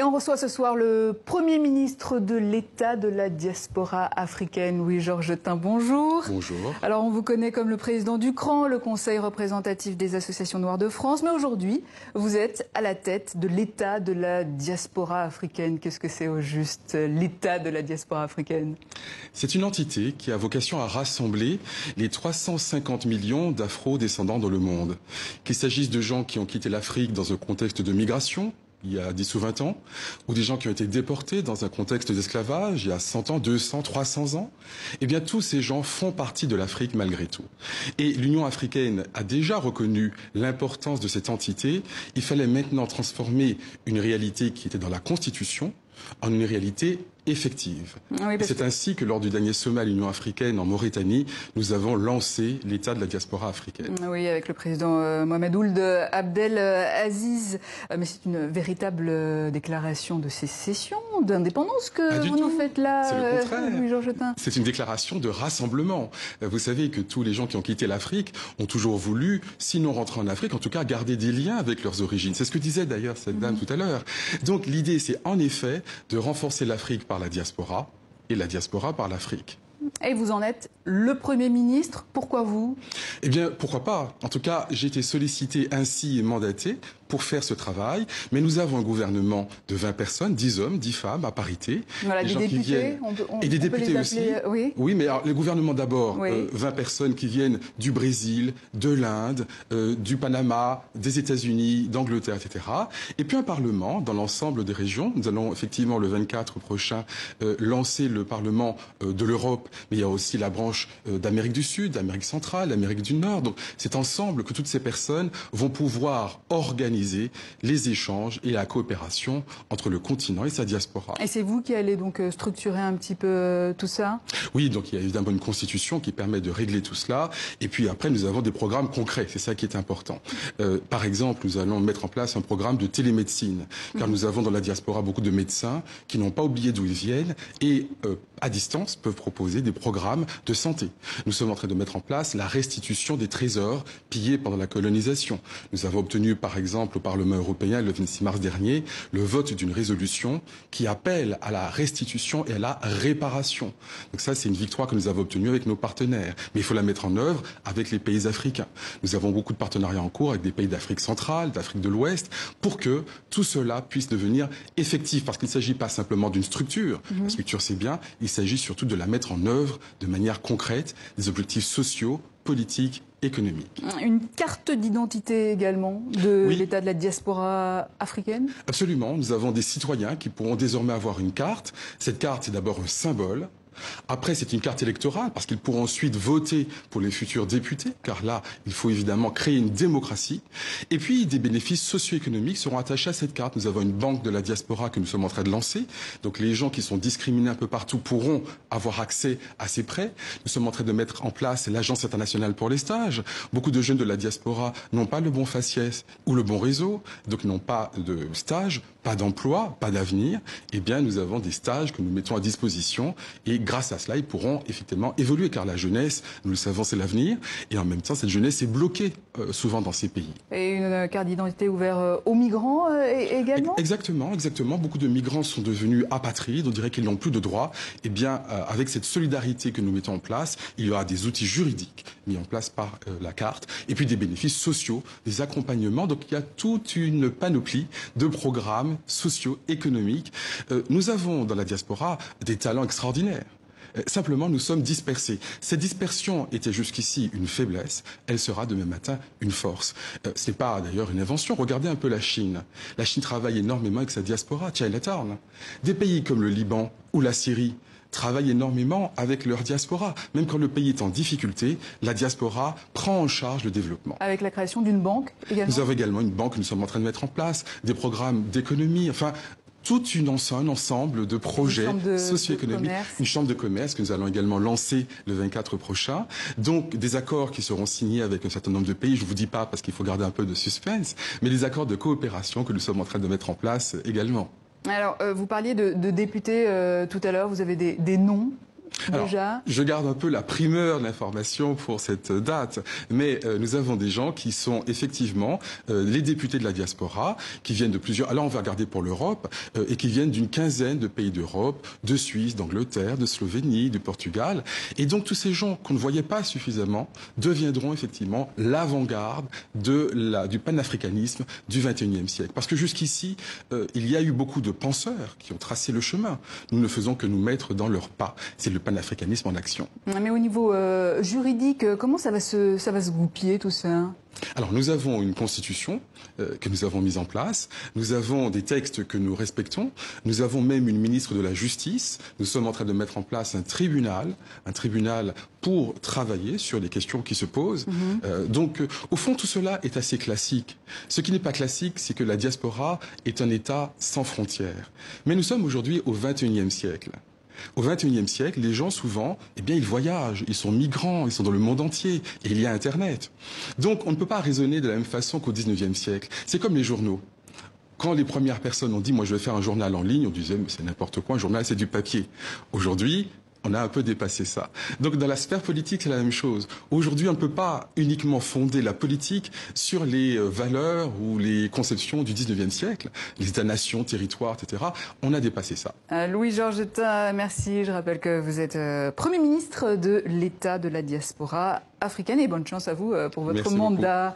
Et on reçoit ce soir le Premier ministre de l'État de la diaspora africaine, Louis-Georges Jetin. Bonjour. Bonjour. Alors on vous connaît comme le président du CRAN, le Conseil représentatif des associations noires de France, mais aujourd'hui vous êtes à la tête de l'État de la diaspora africaine. Qu'est-ce que c'est au juste, l'État de la diaspora africaine? C'est une entité qui a vocation à rassembler les 350 millions d'afro-descendants dans le monde. Qu'il s'agisse de gens qui ont quitté l'Afrique dans un contexte de migration, il y a 10 ou 20 ans, ou des gens qui ont été déportés dans un contexte d'esclavage il y a 100 ans, 200, 300 ans, eh bien tous ces gens font partie de l'Afrique malgré tout. Et l'Union africaine a déjà reconnu l'importance de cette entité. Il fallait maintenant transformer une réalité qui était dans la Constitution en une réalité effective. Oui, c'est ainsi que lors du dernier sommet à l'Union africaine en Mauritanie, nous avons lancé l'État de la diaspora africaine. Oui, avec le président Mohamed Ould Abdel Aziz. Mais c'est une véritable déclaration de sécession, d'indépendance que vous nous faites là, Louis-Georges Jetin. C'est une déclaration de rassemblement. Vous savez que tous les gens qui ont quitté l'Afrique ont toujours voulu, sinon rentrer en Afrique, en tout cas garder des liens avec leurs origines. C'est ce que disait d'ailleurs cette dame tout à l'heure. Donc l'idée, c'est en effet de renforcer l'Afrique par la diaspora et la diaspora par l'Afrique. Et vous en êtes le Premier ministre. Pourquoi vous? Eh bien, pourquoi pas? En tout cas, j'ai été sollicité ainsi et mandaté pour faire ce travail. Mais nous avons un gouvernement de 20 personnes, 10 hommes, 10 femmes, à parité. Voilà, des députés, et des députés aussi. Oui, mais alors, le gouvernement d'abord, 20 personnes qui viennent du Brésil, de l'Inde, du Panama, des États-Unis, d'Angleterre, etc. Et puis un parlement dans l'ensemble des régions. Nous allons effectivement le 24 prochain lancer le parlement de l'Europe, mais il y a aussi la branche d'Amérique du Sud, d'Amérique centrale, d'Amérique du Nord. Donc c'est ensemble que toutes ces personnes vont pouvoir organiser les échanges et la coopération entre le continent et sa diaspora. Et c'est vous qui allez donc structurer un petit peu tout ça? Oui, donc il y a évidemment une constitution qui permet de régler tout cela. Et puis après, nous avons des programmes concrets. C'est ça qui est important. Par exemple, nous allons mettre en place un programme de télémédecine, car nous avons dans la diaspora beaucoup de médecins qui n'ont pas oublié d'où ils viennent et à distance peuvent proposer des programmes de santé. Nous sommes en train de mettre en place la restitution des trésors pillés pendant la colonisation. Nous avons obtenu, par exemple, au Parlement européen, le 26 mars dernier, le vote d'une résolution qui appelle à la restitution et à la réparation. Donc ça, c'est une victoire que nous avons obtenue avec nos partenaires. Mais il faut la mettre en œuvre avec les pays africains. Nous avons beaucoup de partenariats en cours avec des pays d'Afrique centrale, d'Afrique de l'Ouest, pour que tout cela puisse devenir effectif. Parce qu'il ne s'agit pas simplement d'une structure. La structure, c'est bien. Il s'agit surtout de la mettre en œuvre de manière concrète, des objectifs sociaux, politiques, économiques. Une carte d'identité également de l'État de la diaspora africaine? Absolument. Nous avons des citoyens qui pourront désormais avoir une carte. Cette carte, c'est d'abord un symbole. Après, c'est une carte électorale parce qu'ils pourront ensuite voter pour les futurs députés, car là, il faut évidemment créer une démocratie. Et puis, des bénéfices socio-économiques seront attachés à cette carte. Nous avons une banque de la diaspora que nous sommes en train de lancer. Donc, les gens qui sont discriminés un peu partout pourront avoir accès à ces prêts. Nous sommes en train de mettre en place l'Agence internationale pour les stages. Beaucoup de jeunes de la diaspora n'ont pas le bon faciès ou le bon réseau, donc n'ont pas de stage, pas d'emploi, pas d'avenir. Eh bien, nous avons des stages que nous mettons à disposition et grâce à cela, ils pourront effectivement évoluer, car la jeunesse, nous le savons, c'est l'avenir. Et en même temps, cette jeunesse est bloquée souvent dans ces pays. Et une carte d'identité ouverte aux migrants également? Exactement, exactement. Beaucoup de migrants sont devenus apatrides, on dirait qu'ils n'ont plus de droits. Eh bien, avec cette solidarité que nous mettons en place, il y aura des outils juridiques mis en place par la carte, et puis des bénéfices sociaux, des accompagnements. Donc il y a toute une panoplie de programmes sociaux, économiques. Nous avons dans la diaspora des talents extraordinaires. Simplement, nous sommes dispersés. Cette dispersion était jusqu'ici une faiblesse. Elle sera demain matin une force. Ce n'est pas d'ailleurs une invention. Regardez un peu la Chine. La Chine travaille énormément avec sa diaspora, Chinatown. Des pays comme le Liban ou la Syrie travaillent énormément avec leur diaspora. Même quand le pays est en difficulté, la diaspora prend en charge le développement. Avec la création d'une banque également? Nous avons également une banque que nous sommes en train de mettre en place, des programmes d'économie, enfin un ensemble de projets socio-économiques, une chambre de commerce que nous allons également lancer le 24 prochain. Donc des accords qui seront signés avec un certain nombre de pays, je ne vous dis pas parce qu'il faut garder un peu de suspense, mais des accords de coopération que nous sommes en train de mettre en place également. Alors, vous parliez de députés tout à l'heure, vous avez des noms déjà? Je garde un peu la primeur de l'information pour cette date, mais nous avons des gens qui sont effectivement les députés de la diaspora, qui viennent de plusieurs... Alors on va regarder pour l'Europe, et qui viennent d'une quinzaine de pays d'Europe, de Suisse, d'Angleterre, de Slovénie, du Portugal. Et donc tous ces gens qu'on ne voyait pas suffisamment deviendront effectivement l'avant-garde du panafricanisme du XXIe siècle. Parce que jusqu'ici, il y a eu beaucoup de penseurs qui ont tracé le chemin. Nous ne faisons que nous mettre dans leurs pas. C'est le panafricanisme en action. Mais au niveau juridique, comment ça va se goupiller tout ça? Alors nous avons une constitution que nous avons mise en place, nous avons des textes que nous respectons, nous avons même une ministre de la Justice, nous sommes en train de mettre en place un tribunal pour travailler sur les questions qui se posent. Donc au fond tout cela est assez classique. Ce qui n'est pas classique, c'est que la diaspora est un État sans frontières. Mais nous sommes aujourd'hui au XXIe siècle. Au XXIe siècle, les gens souvent, ils voyagent, ils sont migrants, ils sont dans le monde entier, et il y a Internet. Donc on ne peut pas raisonner de la même façon qu'au XIXe siècle. C'est comme les journaux. Quand les premières personnes ont dit « moi je vais faire un journal en ligne », on disait « mais c'est n'importe quoi, un journal c'est du papier ». Aujourd'hui, on a un peu dépassé ça. Donc dans la sphère politique, c'est la même chose. Aujourd'hui, on ne peut pas uniquement fonder la politique sur les valeurs ou les conceptions du XIXe siècle, les États-nations, territoires, etc. On a dépassé ça. Louis Georgetta, merci. Je rappelle que vous êtes Premier ministre de l'État de la diaspora africaine et bonne chance à vous pour votre mandat.